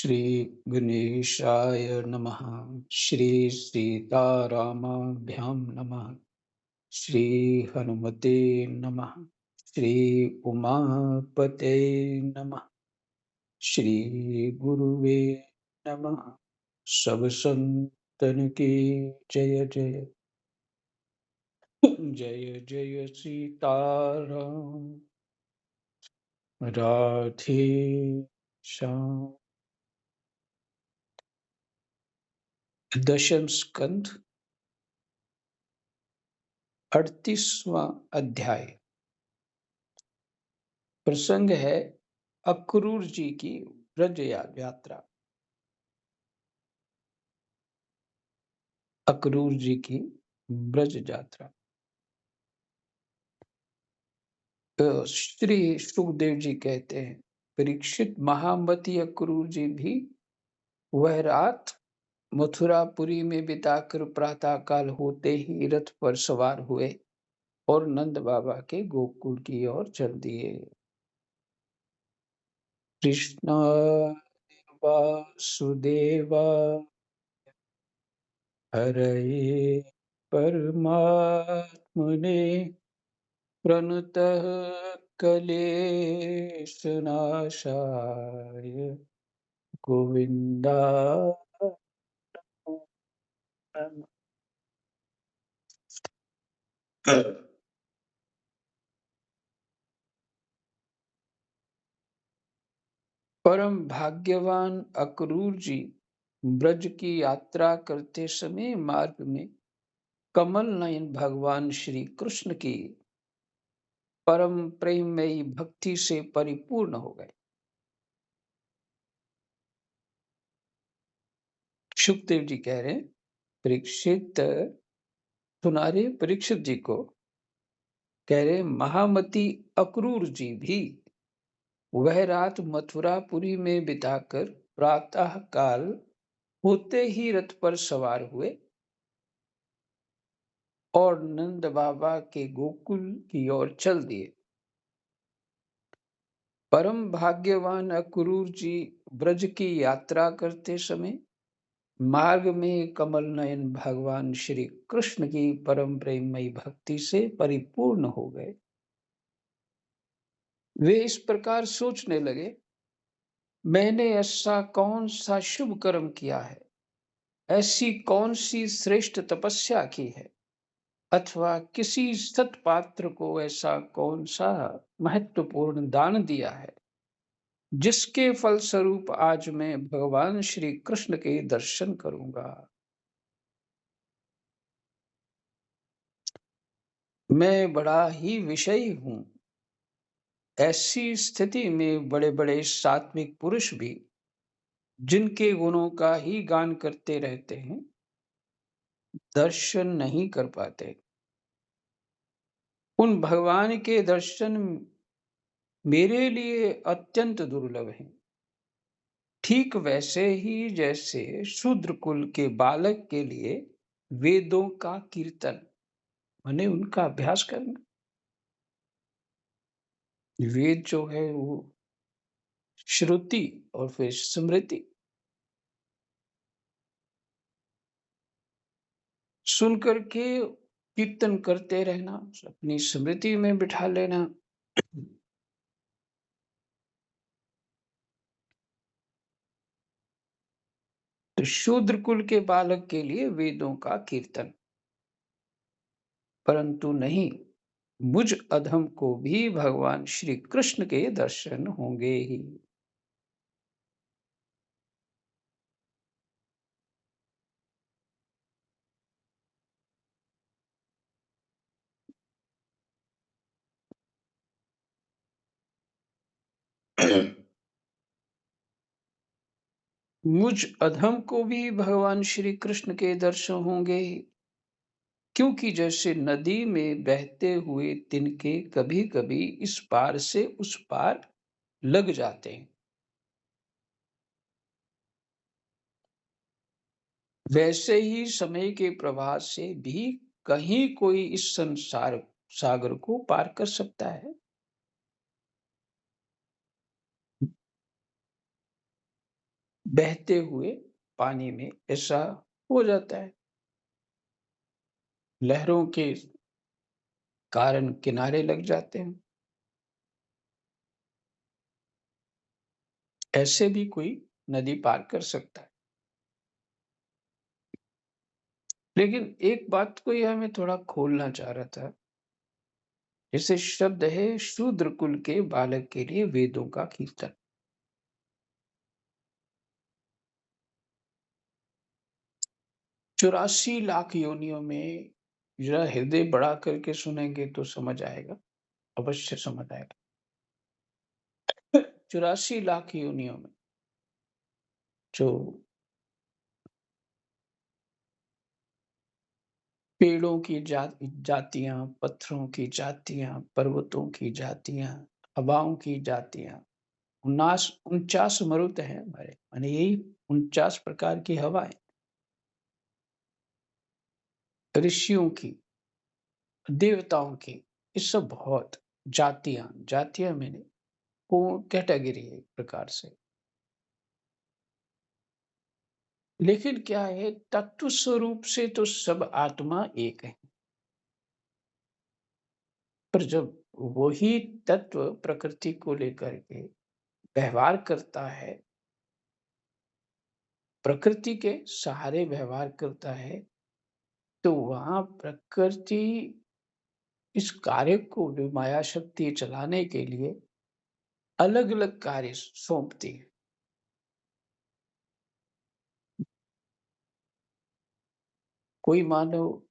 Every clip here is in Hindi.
श्री गणेशाय नमः। श्री सीतारामाभ्यां नमः। श्री हनुमते नमः। श्री उमापते नमः। श्री गुरुवे नमः। सब संतन की जय जय। जय जय सीताराम। राधे श्याम। दशम स्कंध 38वां अध्याय। प्रसंग है अक्रूर जी की ब्रज यात्रा। अक्रूर जी की ब्रज यात्रा। श्री सुखदेव जी कहते हैं, परीक्षित, महामती अक्रूर जी भी वह रात मथुरापुरी में बिताकर प्रातः काल होते ही रथ पर सवार हुए और नंद बाबा के गोकुल की ओर चल दिए। कृष्ण वासुदेवा हरये परमात्मने प्रणतः क्लेशनाशाय गोविन्दाय नमः। परम भाग्यवान अक्रूर जी ब्रज की यात्रा करते समय मार्ग में कमल नयन भगवान श्री कृष्ण की परम प्रेममयी भक्ति से परिपूर्ण हो गए। सुखदेव जी कह रहे हैं, परीक्षित सुनारे परीक्षित जी को कह रहे, महामती अक्रूर जी भी वह रात मथुरापुरी में बिताकर प्रातः काल होते ही रथ पर सवार हुए और नंद बाबा के गोकुल की ओर चल दिए। परम भाग्यवान अक्रूर जी ब्रज की यात्रा करते समय मार्ग में कमल नयन भगवान श्री कृष्ण की परम प्रेममयी भक्ति से परिपूर्ण हो गए। वे इस प्रकार सोचने लगे, मैंने ऐसा कौन सा शुभ कर्म किया है, ऐसी कौन सी श्रेष्ठ तपस्या की है, अथवा किसी सत्पात्र को ऐसा कौन सा महत्वपूर्ण दान दिया है, जिसके फलस्वरूप आज मैं भगवान श्री कृष्ण के दर्शन करूंगा। मैं बड़ा ही विषयी हूं। ऐसी स्थिति में बड़े बड़े सात्विक पुरुष भी जिनके गुणों का ही गान करते रहते हैं, दर्शन नहीं कर पाते। उन भगवान के दर्शन मेरे लिए अत्यंत दुर्लभ हैं। ठीक वैसे ही जैसे शूद्र कुल के बालक के लिए वेदों का कीर्तन, माने उनका अभ्यास करना। वेद जो है वो श्रुति और फिर स्मृति, सुन करके कीर्तन करते रहना, अपनी स्मृति में बिठा लेना। तो शूद्र कुल के बालक के लिए वेदों का कीर्तन, परंतु नहीं, मुझ अधम को भी भगवान श्री कृष्ण के दर्शन होंगे ही। मुझ अधम को भी भगवान श्री कृष्ण के दर्शन होंगे ही, क्योंकि जैसे नदी में बहते हुए तिनके कभी कभी इस पार से उस पार लग जाते हैं, वैसे ही समय के प्रवाह से भी कहीं कोई इस संसार सागर को पार कर सकता है। बहते हुए पानी में ऐसा हो जाता है। लहरों के कारण किनारे लग जाते हैं। ऐसे भी कोई नदी पार कर सकता है। लेकिन एक बात को यहाँ मैं थोड़ा खोलना चाह रहा था। जैसे शब्द है शूद्र कुल के बालक के लिए वेदों का कीर्तन। 84 लाख योनियों में जरा हृदय बढ़ा करके सुनेंगे तो समझ आएगा, अवश्य समझ आएगा। 84 लाख योनियों में जो पेड़ों की जातियाँ, पत्थरों की जातियाँ, पर्वतों की जातियाँ, हवाओं की जातियाँ, 49 मरुत हैं हमारे, माने यही 49 प्रकार की हवाएँ, ऋषियों की, देवताओं की, ये सब बहुत जातियाँ, जातियाँ मैंने वो कैटेगरी है एक प्रकार से। लेकिन क्या है तत्व स्वरूप से तो सब आत्मा एक है। पर जब वही तत्व प्रकृति को लेकर के व्यवहार करता है, प्रकृति के सहारे व्यवहार करता है, तो वहाँ प्रकृति इस कार्य को जो माया शक्ति चलाने के लिए अलग-अलग कार्य सौंपती है। कोई मानो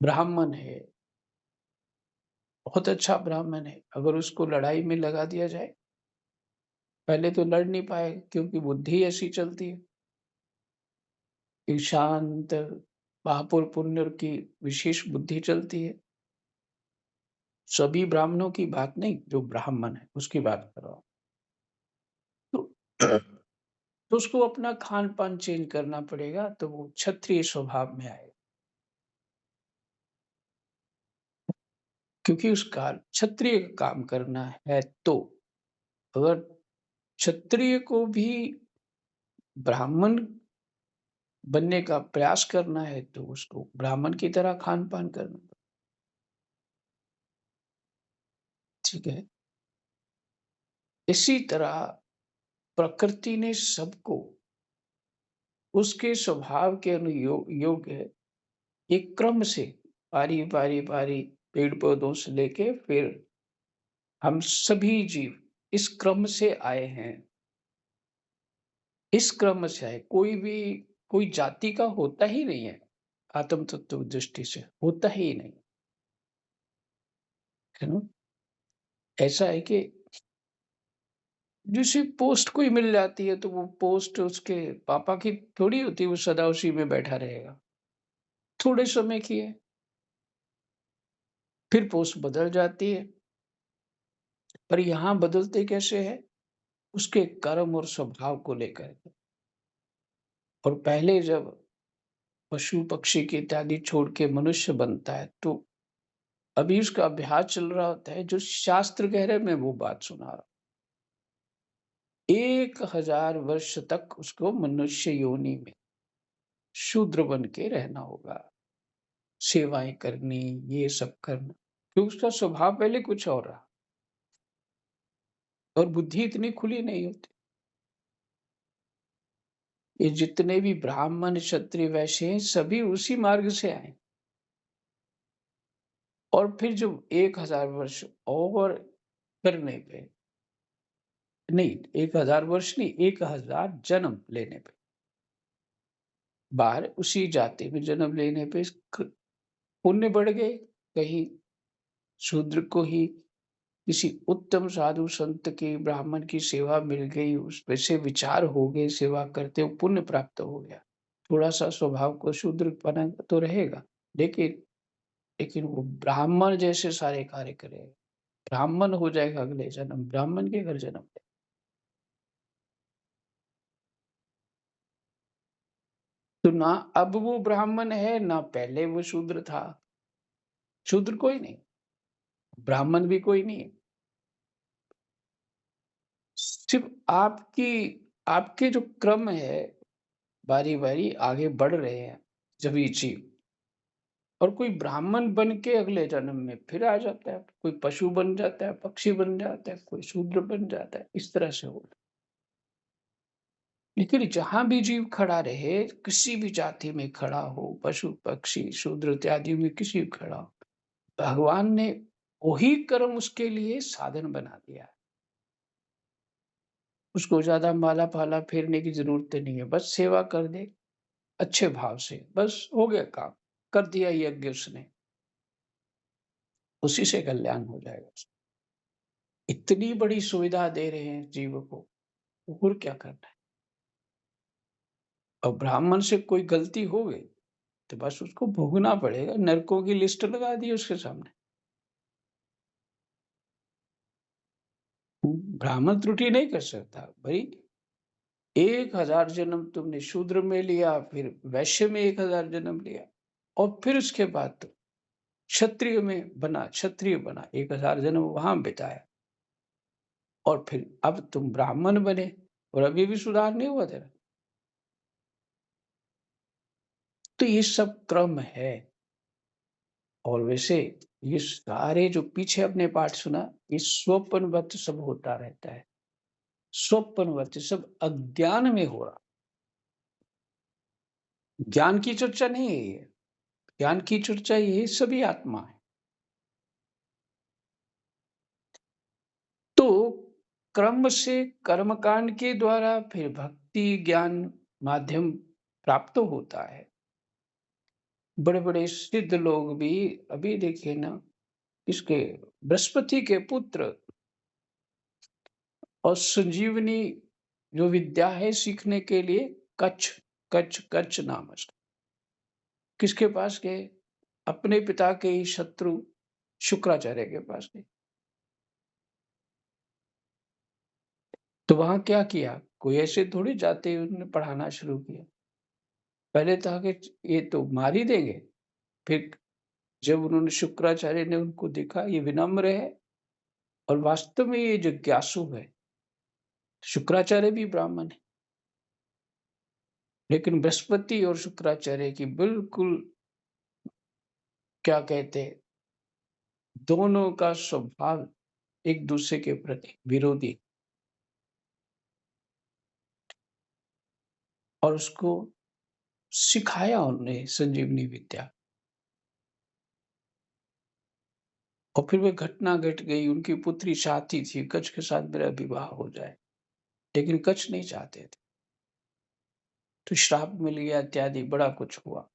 ब्राह्मण है, बहुत अच्छा ब्राह्मण है, अगर उसको लड़ाई में लगा दिया जाए, पहले तो लड़ नहीं पाएगा क्योंकि बुद्धि ऐसी चलती है कि शांत, पाप और पुण्य की विशेष बुद्धि चलती है। सभी ब्राह्मणों की बात नहीं, जो ब्राह्मण है उसकी बात कर रहा हूँ। तो तो उसको अपना खान-पान चेंज करना पड़ेगा, तो वो क्षत्रिय स्वभाव में आएगा। क्योंकि उसका क्षत्रिय काम करना है तो। अगर क्षत्रिय को भी ब्राह्मण बनने का प्रयास करना है, तो उसको ब्राह्मण की तरह खान-पान करना पड़ेगा, ठीक है? इसी तरह प्रकृति ने सबको उसके स्वभाव के योग्य एक क्रम से पारी पेड़-पौधों से लेके फिर हम सभी जीव इस क्रम से आए हैं। इस क्रम से आए, कोई जाति का होता ही नहीं है, आत्म तत्व दृष्टि से, होता ही नहीं, है ना? ऐसा है कि जैसे पोस्ट कोई मिल जाती है, तो वो पोस्ट उसके पापा की थोड़ी होती है, वो सदा उसी में बैठा रहेगा। थोड़े समय की है, फिर पोस्ट बदल जाती है, पर यहाँ बदलते कैसे हैं? उसके कर्म और स्वभाव को लेकर के। और पहले जब पशु-पक्षी के इत्यादि छोड़ के मनुष्य बनता है, तो अभी उसका अभ्यास चल रहा होता है, जो शास्त्र कह रहे हैं, मैं वो बात सुना रहा हूँ। 1000 वर्ष तक उसको मनुष्य योनि में शूद्र बन के रहना होगा, सेवाएँ करनी, ये सब करना। क्योंकि उसका स्वभाव पहले कुछ और रहा और बुद्धि इतनी खुली नहीं होती। ये जितने भी ब्राह्मण, क्षत्रिय, वैश्य हैं, सभी उसी मार्ग से आए और फिर जो 1000 वर्ष और करने पे नहीं, 1000 वर्ष नहीं, 1000 जन्म लेने पे, बाहर उसी जाति में जन्म लेने पे क पुण्य बढ़ गए, कहीं शूद्र को ही किसी उत्तम साधु संत की, ब्राह्मण की सेवा मिल गई, उस वैसे विचार हो गए, सेवा करते हुए पुण्य प्राप्त हो गया। थोड़ा-सा स्वभाव को शूद्रपना तो रहेगा, लेकिन लेकिन वो ब्राह्मण जैसे सारे कार्य करेगा। ब्राह्मण हो जाएगा अगले जन्म, ब्राह्मण के घर जन्म ले। तो ना अब वो ब्राह्मण है, ना पहले वो शूद्र था। शूद्र कोई नहीं, ब्राह्मण भी कोई नहीं है। सिर्फ़ आपकी आपके जो क्रम है, बारी-बारी आगे बढ़ रहे हैं सभी जीव, और कोई ब्राह्मण बन के अगले जन्म में फिर आ जाता है, कोई पशु बन जाता है, पक्षी बन जाता है, कोई शूद्र बन जाता है, इस तरह से होता है। लेकिन जहाँ भी जीव खड़ा रहे, किसी भी जाति में खड़ा हो, पशु, पक्षी, शूद्र इत्यादि में किसी भी खड़ा हो, भगवान ने वही कर्म उसके लिए साधन बना दिया है। उसको ज़्यादा माला-फाला फेरने की ज़रूरत नहीं है, बस सेवा कर दे अच्छे भाव से, बस हो गया काम, कर दिया यज्ञ उसने, उसी से कल्याण हो जाएगा। इतनी बड़ी सुविधा दे रहे हैं जीव को, और क्या करना है? और ब्राह्मण से कोई गलती हो गई, तो बस उसको भोगना पड़ेगा, नरकों की लिस्ट लगा दी उसके सामने। ब्राह्मण त्रुटि नहीं कर सकता। भई 1000 जन्म तुमने शूद्र में लिया, फिर वैश्य में 1000 जन्म लिया, और फिर उसके बाद तुम क्षत्रिय बना, 1000 जन्म वहाँ बिताया, और फिर अब तुम ब्राह्मण बने, और अभी भी सुधार नहीं हुआ तेरा। तो ये सब क्रम है। और वैसे ये सारे जो पीछे आपने पाठ सुना, ये स्वप्नवत सब होता रहता है। स्वप्नवत सब अज्ञान में हो रहा। ज्ञान की चर्चा नहीं है ये। ज्ञान की चर्चा ये सभी आत्मा है। तो क्रम से कर्मकांड के द्वारा फिर भक्ति ज्ञान माध्यम प्राप्त होता है। बड़े-बड़े सिद्ध लोग भी अभी देखिए ना, इसके बृहस्पति के पुत्र, और संजीवनी जो विद्या है सीखने के लिए कच्छ कच्छ कच्छ नाम है उसका। किसके पास गए? अपने पिता के ही शत्रु शुक्राचार्य के पास गए। तो वहां क्या किया? कोई ऐसे थोड़ी जाते ही उन्होंने पढ़ाना शुरू किया। पहले था कि ये तो मार ही देंगे। फिर जब उन्होंने शुक्राचार्य ने उनको देखा ये विनम्र है और वास्तव में ये जिज्ञासु है, शुक्राचार्य भी ब्राह्मण है, लेकिन बृहस्पति और शुक्राचार्य की बिल्कुल, क्या कहते हैं, दोनों का स्वभाव एक दूसरे के प्रति विरोधी, और उसको सिखाया उन्होंने संजीवनी विद्या। और फिर वह घटना घट गई, उनकी पुत्री चाहती थी कच्छ के साथ मेरा विवाह हो जाए, लेकिन कच्छ नहीं चाहते थे, तो श्राप मिल गया इत्यादि बड़ा कुछ हुआ।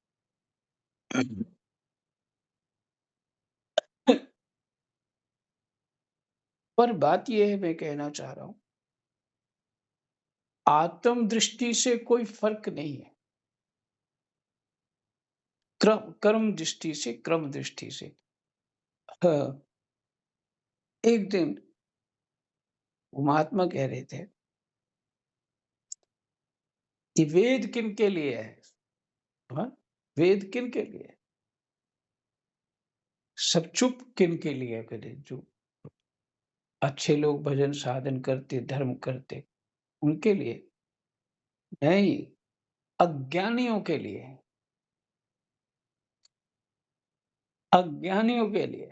पर बात यह है, मैं कहना चाह रहा हूं, आत्म दृष्टि से कोई फर्क नहीं है, कर्म दृष्टि से, क्रम दृष्टि से। हाँ, एक दिन वो महात्मा कह रहे थे कि वेद किन के लिए है? हाँ? वेद किन के लिए है? सब चुप किन के लिए करे? जो अच्छे लोग भजन साधन करते, धर्म करते, उनके लिए नहीं, अज्ञानियों के लिए है, अज्ञानियों के लिए।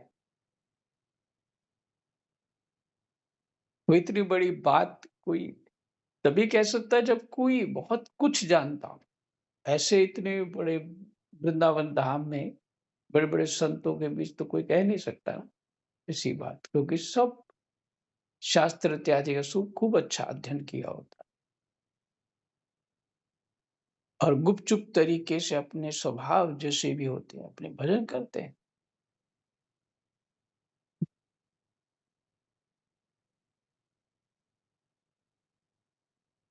वो इतनी बड़ी बात कोई तभी कह सकता है जब कोई बहुत कुछ जानता हो। ऐसे इतने बड़े वृंदावन धाम में बड़े-बड़े संतों के बीच तो कोई कह नहीं सकता ऐसी बात, क्योंकि सब शास्त्र इत्यादि का खूब अच्छा अध्ययन किया होता है, और गुपचुप तरीके से अपने स्वभाव जैसे भी होते हैं, अपने भजन करते हैं।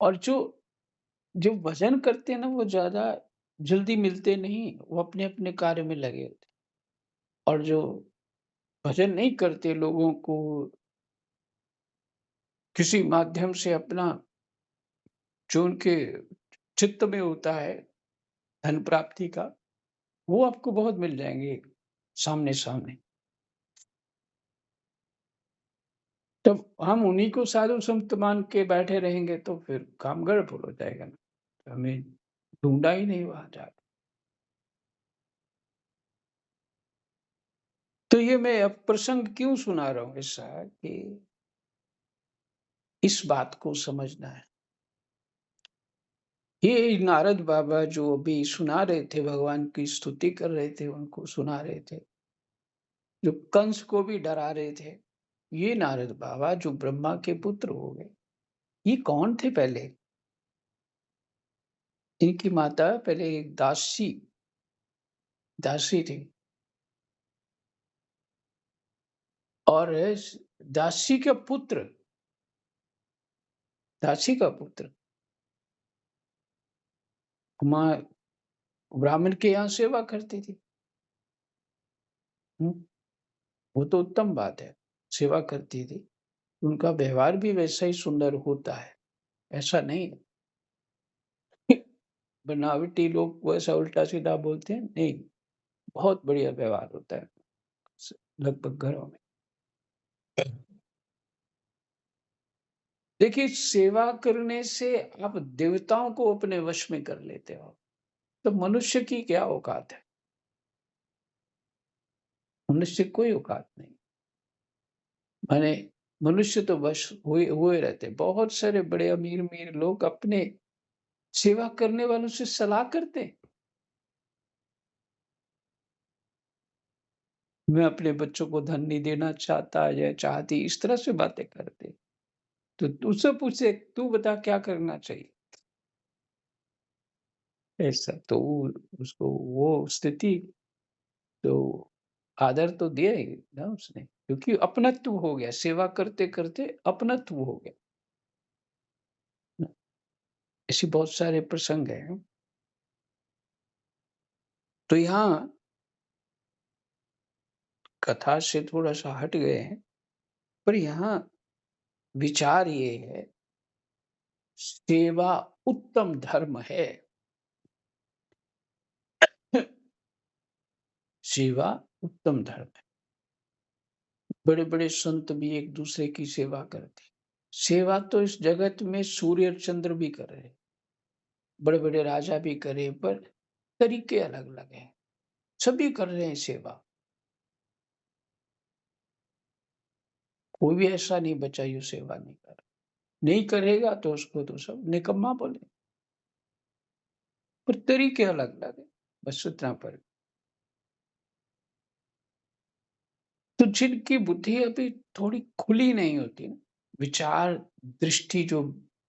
और जो जो भजन करते हैं ना, वो ज़्यादा जल्दी मिलते नहीं, वो अपने-अपने कार्य में लगे होते हैं। और जो भजन नहीं करते, लोगों को किसी माध्यम से अपना, जो उनके चित्त में होता है धन प्राप्ति का, वो आपको बहुत मिल जाएँगे सामने-सामने। तब हम उन्हीं को साधु संत मान के बैठे रहेंगे तो फिर काम गड़बड़ हो जाएगा ना। तो हमें ढूँढा ही नहीं वहाँ जाके। तो ये मैं अब प्रसंग क्यों सुना रहा हूँ ऐसा कि इस बात को समझना है। ये नारद बाबा जो अभी सुना रहे थे, भगवान की स्तुति कर रहे थे, उनको सुना रहे थे, जो कंस को भी डरा रहे थे। ये नारद बाबा जो ब्रह्मा के पुत्र हो गए, ये कौन थे पहले? इनकी माता पहले एक दासी दासी थी और दासी का पुत्र दासी का पुत्र माँ ब्राह्मण के यहाँ सेवा करती थी। हुँ, वो तो उत्तम बात है, सेवा करती थी। उनका व्यवहार भी वैसा ही सुंदर होता है, ऐसा नहीं है। बनावटी लोग वैसा उल्टा-सीधा बोलते हैं, नहीं, बहुत बढ़िया व्यवहार होता है स लगभग घरों में। देखिए, सेवा करने से आप देवताओं को अपने वश में कर लेते हो, तो मनुष्य की क्या औकात है? मनुष्य की कोई औकात नहीं। माने मनुष्य तो बस हुए हुए रहते हैं। बहुत सारे बड़े अमीर-अमीर लोग अपने सेवा करने वालों से सलाह करते हैं। मैं अपने बच्चों को धन नहीं देना चाहता या चाहती, इस तरह से बातें करते हैं। तो तुझसे पूछे, तू बता क्या करना चाहिए? ऐसा तो उसको वो स्थिति तो आदर तो दिया ही ना उसने, क्योंकि अपनत्व हो गया, सेवा करते-करते अपनत्व हो गया। ऐसे बहुत सारे प्रसंग हैं। तो यहाँ कथा से थोड़ा-सा हट गए हैं, पर यहाँ विचार ये है, सेवा उत्तम धर्म है। सेवा उत्तम धर्म है। बड़े-बड़े संत भी एक-दूसरे की सेवा करते हैं। सेवा तो इस जगत में सूर्य और चंद्र भी कर रहे हैं, बड़े-बड़े राजा भी करे, पर तरीके अलग-अलग हैं। सभी कर रहे हैं सेवा। कोई भी ऐसा नहीं बचा जो सेवा नहीं कर रहा। नहीं करेगा तो उसको तो सब निकम्मा बोले, पर तरीके अलग-अलग हैं, बस इतना फ़र्क। तो जिनकी बुद्धि अभी थोड़ी खुली नहीं होती ना, विचार दृष्टि जो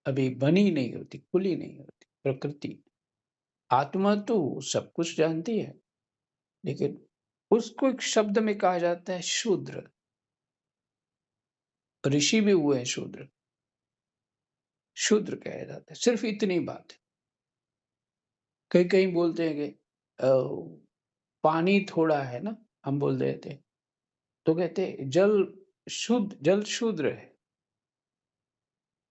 अभी बनी नहीं होती, खुली नहीं होती, प्रकृति, आत्मा तो सब कुछ जानती है, लेकिन उसको एक शब्द में कहा जाता है शूद्र। ऋषि भी हुए हैं शूद्र, शूद्र कहा जाता है, सिर्फ इतनी बात है। कहीं-कहीं बोलते हैं कि अ, पानी थोड़ा है ना, हम बोल रहे थे, तो कहते हैं जल शूद्र है।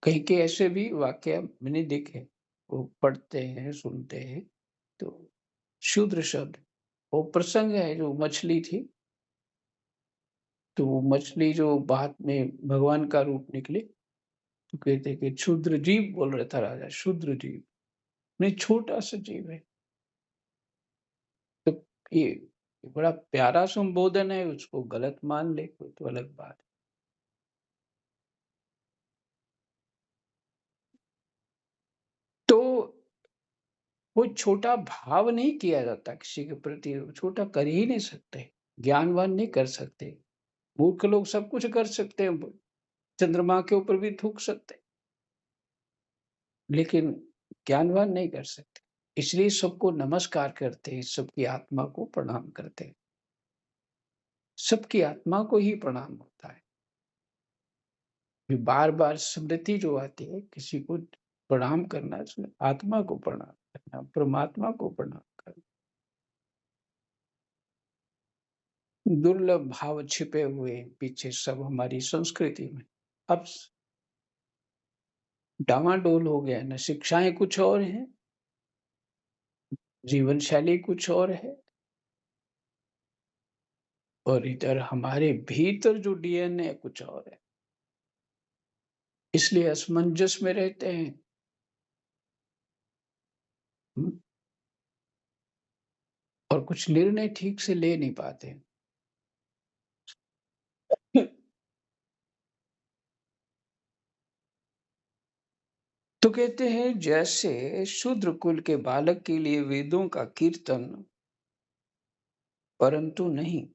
कहीं के ऐसे भी वाकया मैंने देखे, वो पढ़ते हैं, सुनते हैं, तो शूद्र शब्द, वो प्रसंग है जो मछली थी, तो वो मछली जो बाद में भगवान का रूप निकली, तो कहते हैं कि क्षुद्र जीव बोल रहा था राजा, क्षुद्र जीव, नहीं छोटा-सा जीव है। तो ये बड़ा प्यारा संबोधन है, उसको गलत मान ले कोई तो अलग बात है। तो कोई छोटा भाव नहीं किया जाता किसी के प्रति, छोटा कर ही नहीं सकते, ज्ञानवान नहीं कर सकते। मूर्ख लोग सब कुछ कर सकते हैं, चंद्रमा के ऊपर भी थूक सकते हैं, लेकिन ज्ञानवान नहीं कर सकते। इसलिए सबको नमस्कार करते हैं, सबकी आत्मा को प्रणाम करते हैं। सबकी आत्मा को ही प्रणाम होता है। ये बार-बार स्मृति जो आती है, किसी को प्रणाम करना, इसमें आत्मा को प्रणाम करना, परमात्मा को प्रणाम करना। दुर्लभ भाव छिपे हुए हैं पीछे सब हमारी संस्कृति में। अब डामाडोल हो गया है ना, शिक्षाएँ कुछ और हैं, जीवन शैली कुछ और है, और इधर हमारे भीतर जो डीएनए कुछ और है। इसलिए असमंजस में रहते हैं। हुँ, और कुछ निर्णय ठीक से ले नहीं पाते। तो कहते हैं जैसे शूद्र कुल के बालक के लिए वेदों का कीर्तन, परंतु नहीं,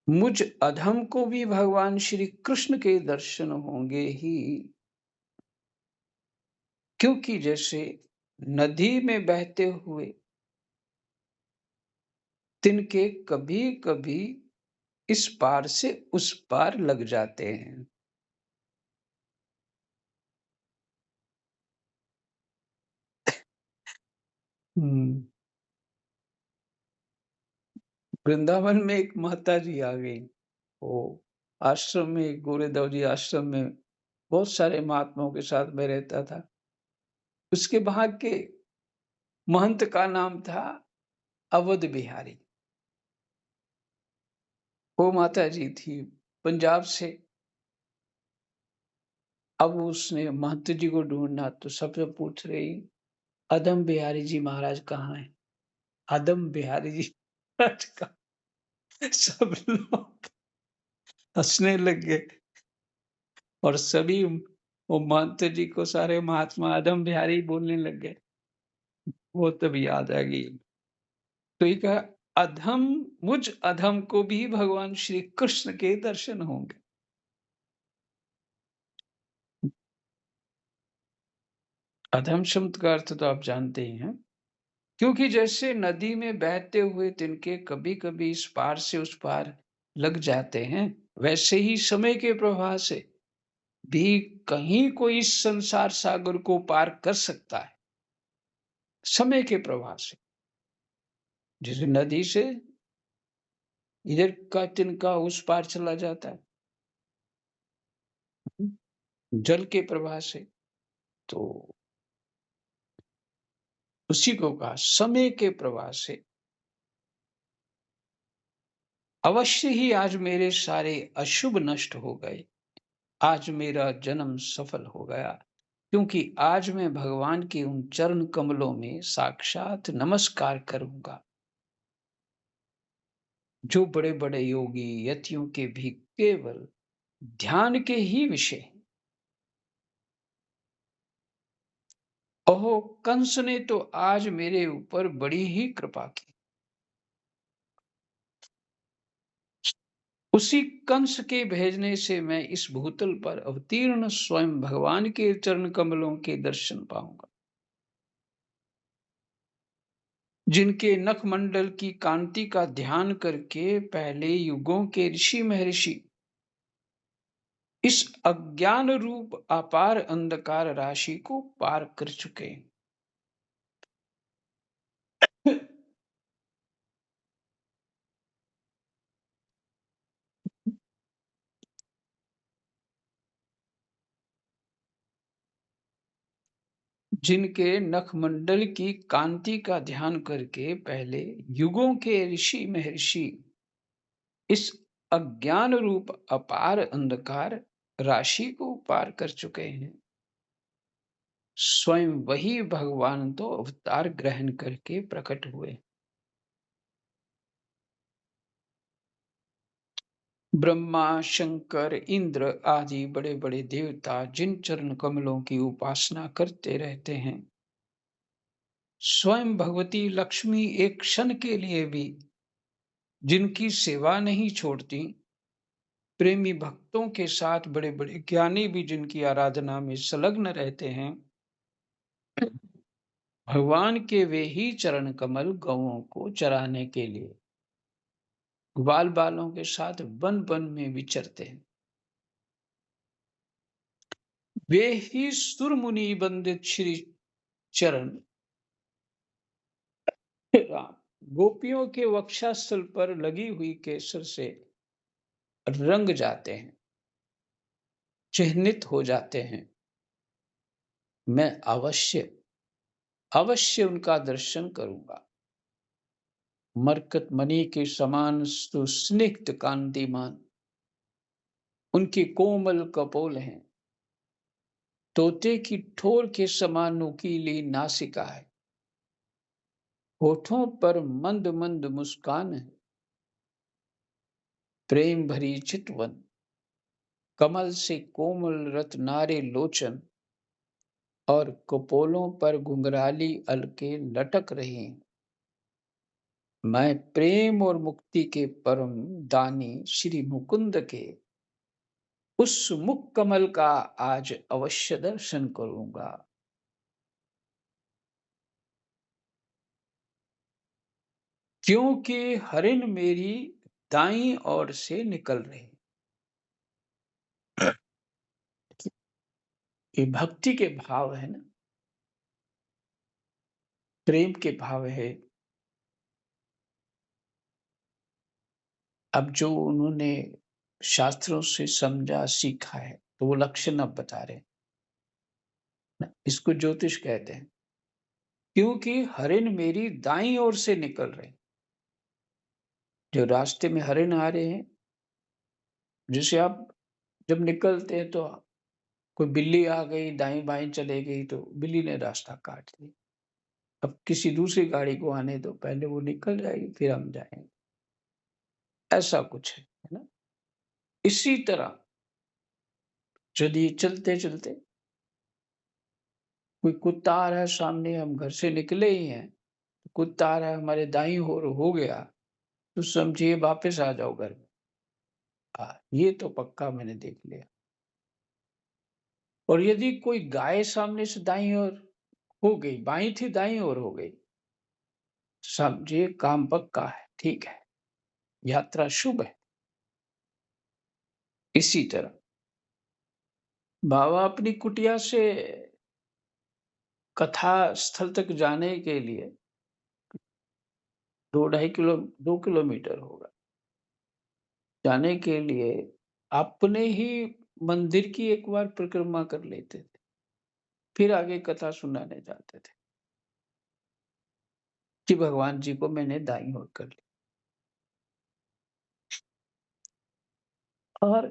मुझ अधम को भी भगवान श्री कृष्ण के दर्शन होंगे ही, क्योंकि जैसे नदी में बहते हुए तिनके कभी-कभी इस पार से उस पार लग जाते हैं। हुँ, वृंदावन में एक माताजी आ गई। वो आश्रम में, गोरेदाव जी आश्रम में बहुत सारे महात्माओं के साथ में रहता था। उसके वहाँ के महंत का नाम था अवध बिहारी। वो माताजी थी पंजाब से। अब उसने महंत जी को ढूँढना तो सबसे पूछ रही, अदम बिहारी जी महाराज कहाँ हैं? अदम बिहारी जी महाराज कहाँ? सब लोग हँसने लग गए और सभी वो महंत जी को सारे महात्मा अदम बिहारी बोलने लग गए। वो तब याद आ गई। तो ये कहा, अधम मुझ अधम को भी भगवान श्री कृष्ण के दर्शन होंगे। अधम शब्द का अर्थ तो आप जानते ही हैं। क्योंकि जैसे नदी में बहते हुए तिनके कभी-कभी इस पार से उस पार लग जाते हैं, वैसे ही समय के प्रवाह से भी कहीं कोई इस संसार सागर को पार कर सकता है। समय के प्रवाह से। जैसे नदी से इधर का तिनका उस पार चला जाता है, जल के प्रवाह से। तो उसी को कहा समय के प्रवाह से। अवश्य ही आज मेरे सारे अशुभ नष्ट हो गए। आज मेरा जन्म सफल हो गया, क्योंकि आज मैं भगवान के उन चरण कमलों में साक्षात नमस्कार करूंगा, जो बड़े-बड़े योगी यतियों के भी केवल ध्यान के ही विषय हैं। ओहो, कंस ने तो आज मेरे ऊपर बड़ी ही कृपा की। उसी कंस के भेजने से मैं इस भूतल पर अवतीर्ण स्वयं भगवान के चरण कमलों के दर्शन पाऊंगा, जिनके नखमंडल की कांति का ध्यान करके पहले युगों के ऋषि महर्षि इस अज्ञान रूप अपार अंधकार राशि को पार कर चुके हैं। जिनके नखमंडल की कांति का ध्यान करके पहले युगों के ऋषि महर्षि इस अज्ञान रूप अपार अंधकार राशि को पार कर चुके हैं। स्वयं वही भगवान तो अवतार ग्रहण करके प्रकट हुए। ब्रह्मा, शंकर, इंद्र आदि बड़े बड़े देवता जिन चरण कमलों की उपासना करते रहते हैं, स्वयं भगवती लक्ष्मी एक क्षण के लिए भी जिनकी सेवा नहीं छोड़ती, प्रेमी भक्तों के साथ बड़े बड़े ज्ञानी भी जिनकी आराधना में संलग्न रहते हैं, भगवान के वे ही चरण कमल गौओं को चराने के लिए ग्वाल बालों के साथ वन वन में विचरते हैं। वे ही सुर मुनि वंदित श्री चरण राम गोपियों के वक्षस्थल पर लगी हुई केसर से रंग जाते हैं, चिह्नित हो जाते हैं। मैं अवश्य अवश्य उनका दर्शन करूंगा। मरकत मणि के समान सुस्निग्ध कांतिमान उनके कोमल कपोल हैं, तोते की ठोर के समान नुकीली नासिका है, होठों पर मंद मंद मुस्कान है, प्रेम भरी चितवन, कमल से कोमल रत्नारे लोचन और कपोलों पर घुंघराली अलके लटक रही हैं। मैं प्रेम और मुक्ति के परम दानी श्री मुकुंद के उस मुख कमल का आज अवश्य दर्शन करूंगा। क्योंकि हरिण मेरी दाईं ओर से निकल रहे। ये भक्ति के भाव है ना, प्रेम के भाव है। अब जो उन्होंने शास्त्रों से समझा सीखा है, तो वो लक्षण अब बता रहे हैं ना, इसको ज्योतिष कहते हैं। क्योंकि हरिण मेरी दाईं ओर से निकल रहे। जो रास्ते में हरिण आ रहे हैं, जैसे आप जब निकलते हैं तो कोई बिल्ली आ गई, दाईं बाईं चले गई तो बिल्ली ने रास्ता काट दिया। अब किसी दूसरी गाड़ी को आने दो, पहले वो निकल जाएगी फिर हम जाएंगे। ऐसा कुछ है ना। इसी तरह यदि चलते चलते कोई कुत्ता आ रहा है सामने, हम घर से निकले ही हैं, कुत्ता आ रहा है हमारे दाईं ओर हो गया, तो समझिए वापस आ जाओ घर में। ये तो पक्का मैंने देख लिया। और यदि कोई गाय सामने से दाईं ओर हो गई, बाईं थी दाईं ओर हो गई, समझिए काम पक्का है, ठीक है, यात्रा शुभ है। इसी तरह बाबा अपनी कुटिया से कथा स्थल तक जाने के लिए 2 किलोमीटर होगा। जाने के लिए अपने ही मंदिर की एक बार परिक्रमा कर लेते थे, फिर आगे कथा सुनाने जाते थे कि भगवान जी को मैंने दाईं ओर कर लिया। और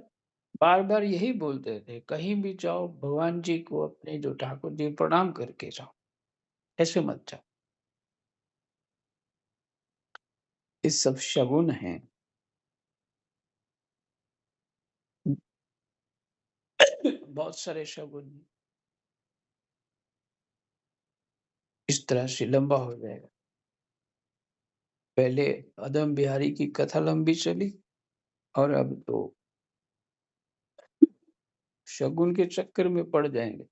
बार-बार यही बोलते थे, कहीं भी जाओ भगवान जी को अपने जो ठाकुर जी प्रणाम करके जाओ, ऐसे मत जाओ। ये सब शगुन हैं। बहुत सारे शगुन हैं। इस तरह से लंबा हो जाएगा। पहले अदम बिहारी की कथा लंबी चली और अब तो शगुन के चक्कर में पड़ जाएंगे।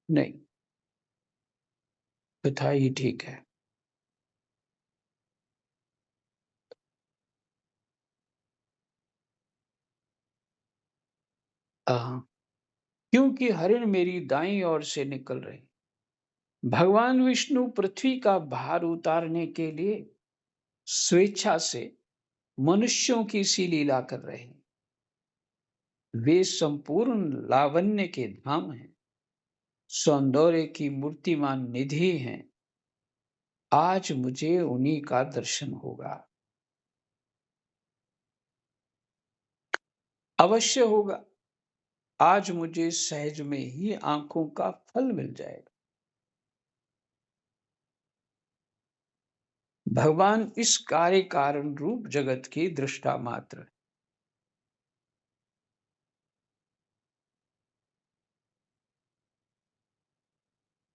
नहीं, कथा ही ठीक है। हाँ, क्योंकि हरिण मेरी दाईं ओर से निकल रहे। भगवान विष्णु पृथ्वी का भार उतारने के लिए स्वेच्छा से मनुष्यों की सी लीला कर रहे हैं। वे संपूर्ण लावण्य के धाम हैं, सौंदर्य की मूर्तिमान निधि हैं। आज मुझे उन्हीं का दर्शन होगा। अवश्य होगा। आज मुझे सहज में ही आंखों का फल मिल जाएगा। भगवान इस कार्य कारण रूप जगत की दृष्टा मात्र है।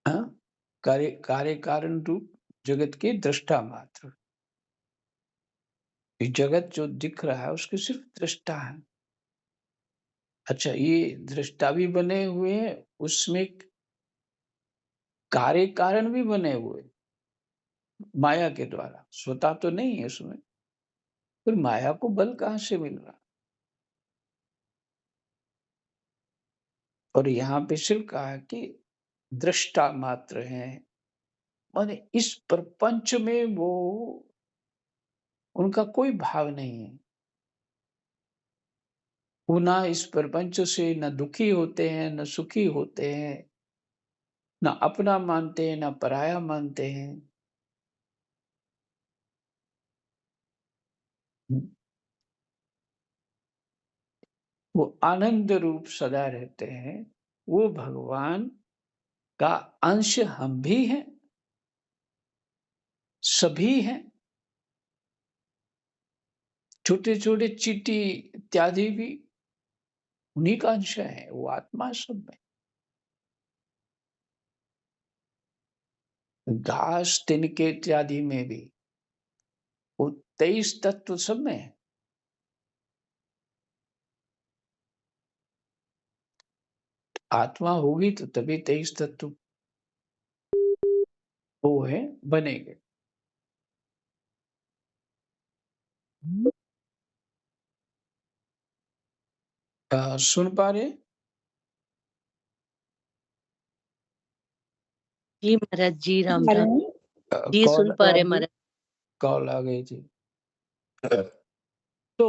हाँ? कार्य कार्य कारण रूप जगत के दृष्टा मात्र। ये जगत जो दिख रहा है उसके सिर्फ दृष्टा है। अच्छा, ये दृष्टा भी बने हुए हैं, उसमें कार्य कारण भी बने हुए माया के द्वारा, स्वतः तो नहीं है उसमें। फिर माया को बल कहाँ से मिल रहा। और यहाँ पे सिर्फ कहा कि दृष्टा मात्र हैं, माने इस प्रपंच में वो उनका कोई भाव नहीं है। वो ना इस प्रपंच से न दुखी होते हैं न सुखी होते हैं, ना अपना मानते हैं ना पराया मानते हैं। वो आनंद रूप सदा रहते हैं। वो भगवान का अंश हम भी हैं, सभी हैं। छोटे-छोटे चींटी इत्यादि भी उन्हीं का अंश है, वो आत्मा सब में। घास, तिनके इत्यादि में भी वो 23 तत्व सब में है। आत्मा होगी तो तभी 23 तत्व वो है, बनेंगे। सुन पा रहे हैं? जी महाराज जी, राम राम। जी कॉल सुन पा आ रहे गई, महाराज। कॉल आ गई थी। तो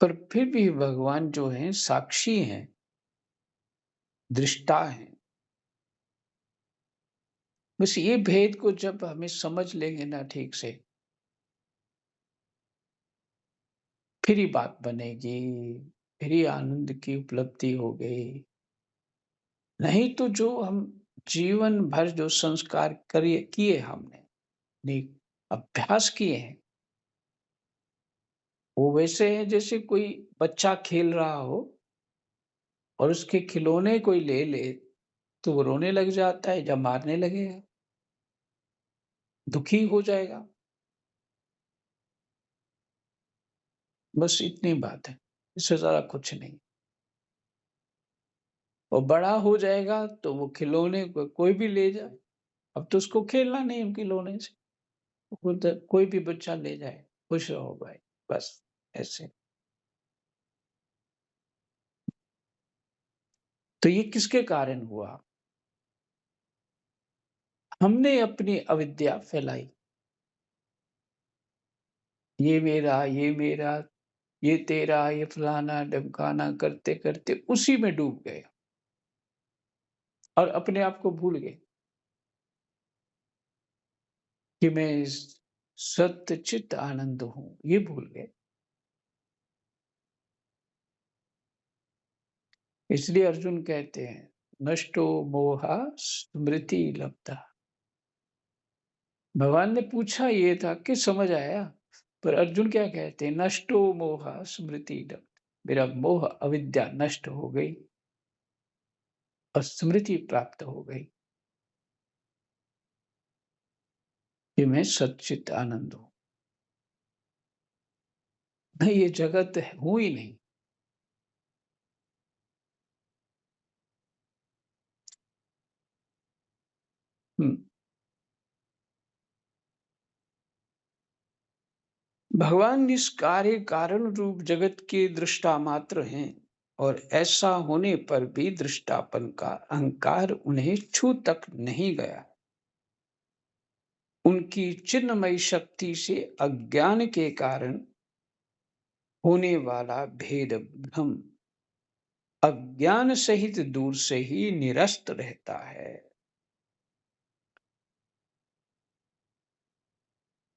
पर फिर भी भगवान जो हैं साक्षी हैं, दृष्टा हैं। बस ये भेद को जब हमें समझ लेंगे ना ठीक से, फिर ही बात बनेगी, फिर ही आनंद की उपलब्धि हो गई। नहीं तो जो हम जीवन भर जो संस्कार करिए किए हमने, नहीं अभ्यास किए हैं, वो वैसे हैं जैसे कोई बच्चा खेल रहा हो और उसके खिलौने कोई ले ले, तो वो रोने लग जाता है या मारने लगेगा, दुखी हो जाएगा। बस इतनी बात है, इससे ज़्यादा कुछ नहीं। और बड़ा हो जाएगा तो वो खिलौने को कोई भी ले जाए, अब तो उसको खेलना नहीं है खिलौने से, खुद कोई भी बच्चा ले जाए, खुश रहो भाई, बस ऐसे। तो ये किसके कारण हुआ? हमने अपनी अविद्या फैलाई। ये मेरा, ये मेरा, ये तेरा, ये फलाना, ढमकाना करते-करते उसी में डूब गए और अपने आप को भूल गए कि मैं इस सत्य चित आनंद हूँ, ये भूल गए। इसलिए अर्जुन कहते हैं, नष्टो मोहा स्मृति लब्धा। भगवान ने पूछा ये था कि समझ आया, पर अर्जुन क्या कहते हैं, नष्टो मोहा स्मृति लब्धा। मेरा मोह अविद्या नष्ट हो गई और स्मृति प्राप्त हो गई कि मैं सच्चित आनंद हूँ। नहीं, ये जगत हूँ ही नहीं। हम्म, भगवान निष्कार्य कारण रूप जगत के दृष्टा मात्र हैं और ऐसा होने पर भी दृष्टापन का अहंकार उन्हें छू तक नहीं गया। उनकी चिन्मयी शक्ति से अज्ञान के कारण होने वाला भेद भ्रम अज्ञान सहित दूर से ही निरस्त रहता है।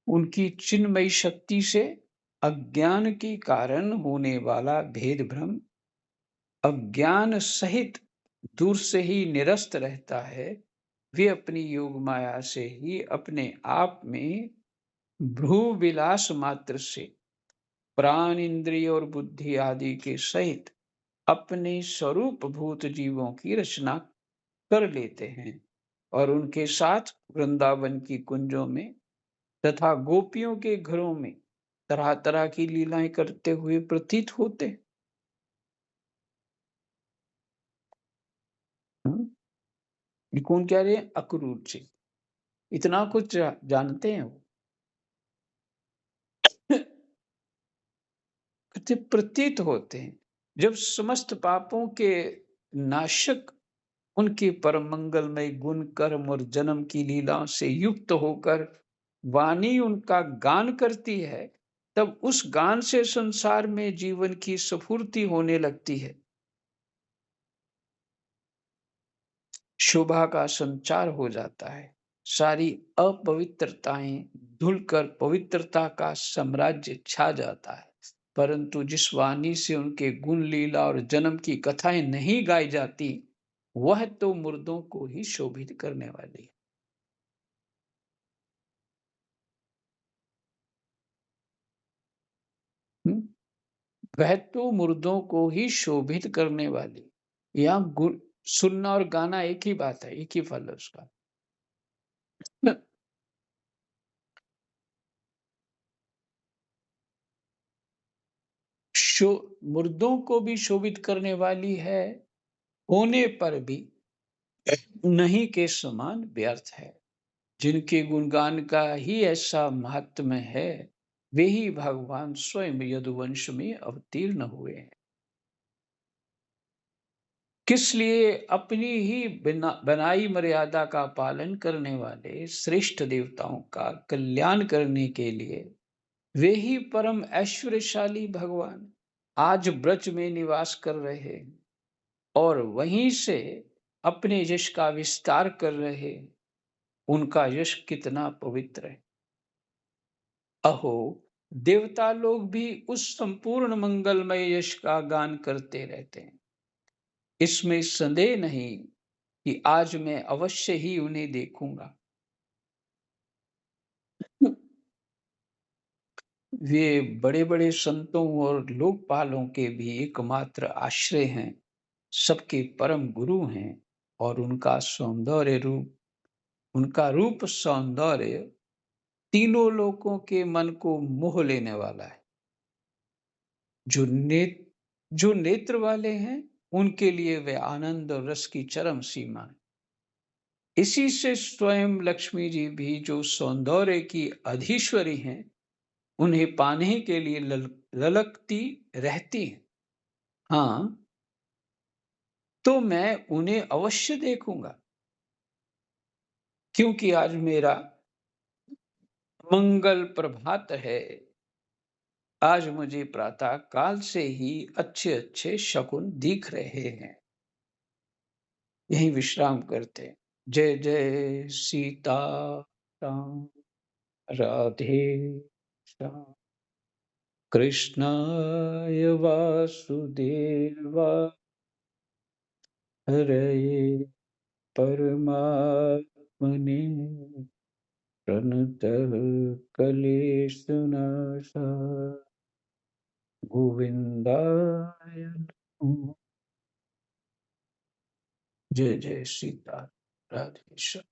उनकी चिन्मयी शक्ति से अज्ञान के कारण होने वाला भेद भ्रम अज्ञान सहित दूर से ही निरस्त रहता है। वे अपनी योग माया से ही अपने आप में भ्रू विलास मात्र से प्राण इंद्रिय और बुद्धि आदि के सहित अपने स्वरूप भूत जीवों की रचना कर लेते हैं और उनके साथ वृंदावन की कुंजों में तथा गोपियों के घरों में तरह तरह की लीलाएं करते हुए प्रतीत होते हैं। ये कौन कह रहे हैं? अक्रूर जी इतना कुछ जानते हैं वो। कहते प्रतीत होते हैं जब समस्त पापों के नाशक उनके परम मंगलमय गुण कर्म और जन्म की लीलाओं से युक्त होकर वाणी उनका गान करती है, तब उस गान से संसार में जीवन की स्फूर्ति होने लगती है। शोभा का संचार हो जाता है। सारी अपवित्रताएँ धुलकर पवित्रता का साम्राज्य छा जाता है। परंतु जिस वाणी से उनके गुण, लीला और जन्म की कथाएँ नहीं गाई जाती, वह तो मुर्दों को ही शोभित करने वाली है। हुँ? वह तो मुर्दों को ही शोभित करने वाली। यहाँ गुण सुनना और गाना एक ही बात है, एक ही फल है उसका। शो मुर्दों को भी शोभित करने वाली है, होने पर भी नहीं के समान व्यर्थ है। जिनके गुणगान का ही ऐसा महात्म्य है, वे ही भगवान स्वयं यदुवंश में अवतीर्ण हुए हैं। किस लिए अपनी ही बनाई मर्यादा का पालन करने वाले श्रेष्ठ देवताओं का कल्याण करने के लिए वे ही परम ऐश्वर्यशाली भगवान आज ब्रज में निवास कर रहे हैं और वहीं से अपने यश का विस्तार कर रहे हैं। उनका यश कितना पवित्र है। अहो, देवता लोग भी उस संपूर्ण मंगलमय यश का गान करते रहते हैं। इसमें संदेह नहीं कि आज मैं अवश्य ही उन्हें देखूंगा। वे बड़े-बड़े संतों और लोकपालों के भी एकमात्र आश्रय हैं, सबके परम गुरु हैं और उनका रूप सौंदर्य तीनों लोकों के मन को मोह लेने वाला है। जो ने जो नेत्र वाले हैं, उनके लिए वे आनंद और रस की चरम सीमा है। इसी से स्वयं लक्ष्मी जी भी जो सौंदर्य की अधीश्वरी हैं, उन्हें पाने के लिए ललकती रहती हैं। हाँ, तो मैं उन्हें अवश्य देखूंगा, क्योंकि आज मेरा मंगल प्रभात है। आज मुझे प्रातः काल से ही अच्छे-अच्छे शकुन दिख रहे हैं। यहीं विश्राम करते हैं। जय जय सीता राम, राधे श्याम। कृष्णाय वासुदेवा हरये परमात्मने प्रणतः क्लेशनाशाय गोविन्दाय नमः। जय जय सीता राधे श्याम।